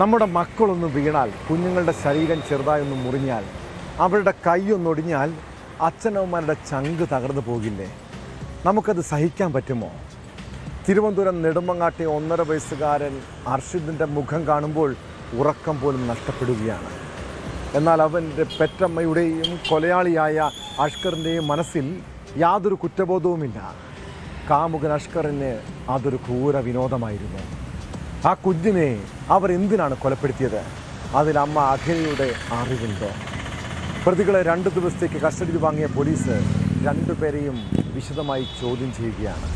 നമ്മുടെ മക്കളൊന്ന് വീണാൽ, കുഞ്ഞുങ്ങളുടെ ശരീരം ചെറുതായൊന്ന് മുറിഞ്ഞാൽ, അവരുടെ കൈയൊന്നൊടിഞ്ഞാൽ അച്ഛനമ്മമാരുടെ ചങ്ക് തകർന്നു പോകില്ലേ? നമുക്കത് സഹിക്കാൻ പറ്റുമോ? തിരുവനന്തപുരം നെടുമങ്ങാട്ടെ 1.5 വയസ്സുകാരൻ അർഷിദിൻ്റെ മുഖം കാണുമ്പോൾ ഉറക്കം പോലും നഷ്ടപ്പെടുകയാണ്. എന്നാൽ അവൻ്റെ പെറ്റമ്മയുടെയും കൊലയാളിയായ അഷ്കറിൻ്റെയും മനസ്സിൽ യാതൊരു കുറ്റബോധവുമില്ല. കാമുകൻ അഷ്കറിന് അതൊരു ക്രൂര വിനോദമായിരുന്നു. ആ കുഞ്ഞിനെ അവർ എന്തിനാണ് കൊലപ്പെടുത്തിയത്? അതിൽ അമ്മ അഖിലയുടെ അറിവുണ്ടോ? പ്രതികളെ 2 ദിവസത്തേക്ക് കസ്റ്റഡിയിൽ വാങ്ങിയ പോലീസ് 2 പേരെയും വിശദമായി ചോദ്യം ചെയ്യുകയാണ്.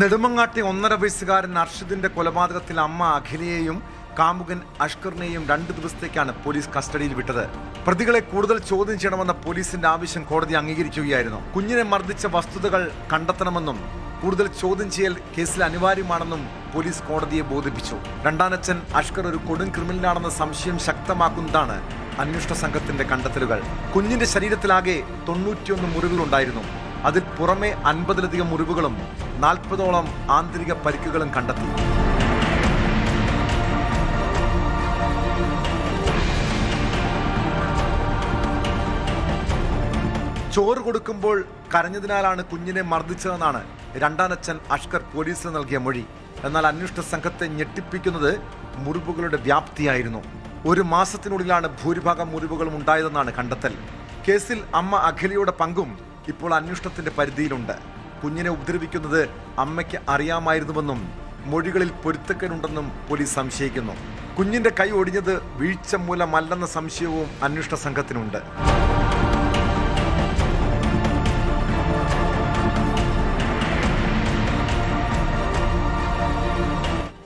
നെടുമങ്ങാട്ടെ 1.5 വയസ്സുകാരൻ അർഷിദിന്റെ കൊലപാതകത്തിൽ അമ്മ അഖിലയെയും കാമുകൻ അഷ്കറിനെയും 2 ദിവസത്തേക്കാണ് പോലീസ് കസ്റ്റഡിയിൽ വിട്ടത്. പ്രതികളെ കൂടുതൽ ചോദ്യം ചെയ്യണമെന്ന പോലീസിന്റെ ആവശ്യം കോടതി അംഗീകരിക്കുകയായിരുന്നു. കുഞ്ഞിനെ മർദ്ദിച്ച വസ്തുതകൾ കണ്ടെത്തണമെന്നും കൂടുതൽ ചോദ്യം ചെയ്യൽ കേസിൽ അനിവാര്യമാണെന്നും പോലീസ് കോടതിയെ ബോധിപ്പിച്ചു. രണ്ടാനച്ഛൻ അഷ്കർ ഒരു കൊടും ക്രിമിനലാണെന്ന സംശയം ശക്തമാക്കുന്നതാണ് അന്വേഷണ സംഘത്തിന്റെ കണ്ടെത്തലുകൾ. കുഞ്ഞിന്റെ ശരീരത്തിലാകെ 91 മുറിവുകളുണ്ടായിരുന്നു. അതിൽ പുറമെ 50-ലധികം മുറിവുകളും 40ഓളം ആന്തരിക പരിക്കുകളും കണ്ടെത്തി. ചോറ് കൊടുക്കുമ്പോൾ കരഞ്ഞതിനാലാണ് കുഞ്ഞിനെ മർദ്ദിച്ചതെന്നാണ് രണ്ടാനച്ഛൻ അഷ്കർ പോലീസിന് നൽകിയ മൊഴി. എന്നാൽ അന്വേഷണ സംഘത്തെ ഞെട്ടിപ്പിക്കുന്നത് മുറിവുകളുടെ വ്യാപ്തിയായിരുന്നു. 1 മാസത്തിനുള്ളിലാണ് ഭൂരിഭാഗം മുറിവുകളും ഉണ്ടായതെന്നാണ് കണ്ടെത്തൽ. കേസിൽ അമ്മ അഖിലയുടെ പങ്കും ഇപ്പോൾ അന്വേഷണത്തിന്റെ പരിധിയിലുണ്ട്. കുഞ്ഞിനെ ഉപദ്രവിക്കുന്നത് അമ്മയ്ക്ക് അറിയാമായിരുന്നുവെന്നും മൊഴികളിൽ പൊരുത്തക്കേടുണ്ടെന്നും പോലീസ് സംശയിക്കുന്നു. കുഞ്ഞിന്റെ കൈ ഒടിഞ്ഞത് വീഴ്ച മൂലമല്ലെന്ന സംശയവും അന്വേഷണ സംഘത്തിനുണ്ട്.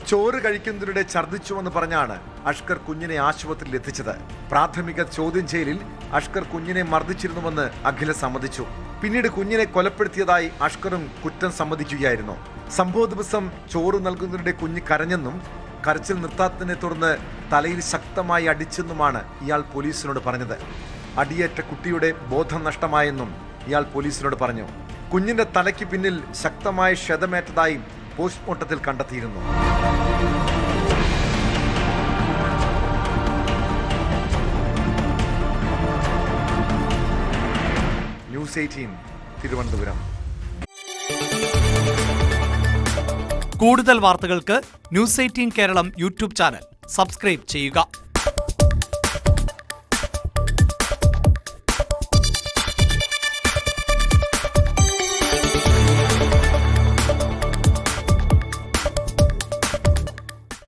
ചോറ് കഴിക്കുന്നതിനിടെ ഛർദ്ദിച്ചുവെന്ന് പറഞ്ഞാണ് അഷ്കർ കുഞ്ഞിനെ ആശുപത്രിയിൽ എത്തിച്ചത്. പ്രാഥമിക ചോദ്യം ചെയ്യലിൽ അഷ്കർ കുഞ്ഞിനെ മർദ്ദിച്ചിരുന്നുവെന്ന് അഖില സമ്മതിച്ചു. പിന്നീട് കുഞ്ഞിനെ കൊലപ്പെടുത്തിയതായി അഷ്കറും കുറ്റം സമ്മതിക്കുകയായിരുന്നു. സംഭവ ദിവസം ചോറ് നൽകുന്നതിനിടെ കുഞ്ഞ് കരഞ്ഞെന്നും കരച്ചിൽ നിർത്താത്തതിനെ തുടർന്ന് തലയിൽ ശക്തമായി അടിച്ചെന്നുമാണ് ഇയാൾ പോലീസിനോട് പറഞ്ഞത്. അടിയേറ്റ കുട്ടിയുടെ ബോധം നഷ്ടമായെന്നും ഇയാൾ പോലീസിനോട് പറഞ്ഞു. കുഞ്ഞിന്റെ തലയ്ക്ക് പിന്നിൽ ശക്തമായ ക്ഷതമേറ്റതായും പോസ്റ്റ്മോർട്ടത്തിൽ കണ്ടെത്തിയിരുന്നു. ന്യൂസ് 18 തിരുവനന്തപുരം. കൂടുതൽ വാർത്തകൾക്ക് news 18 Keralam YouTube channel subscribe ചെയ്യുക.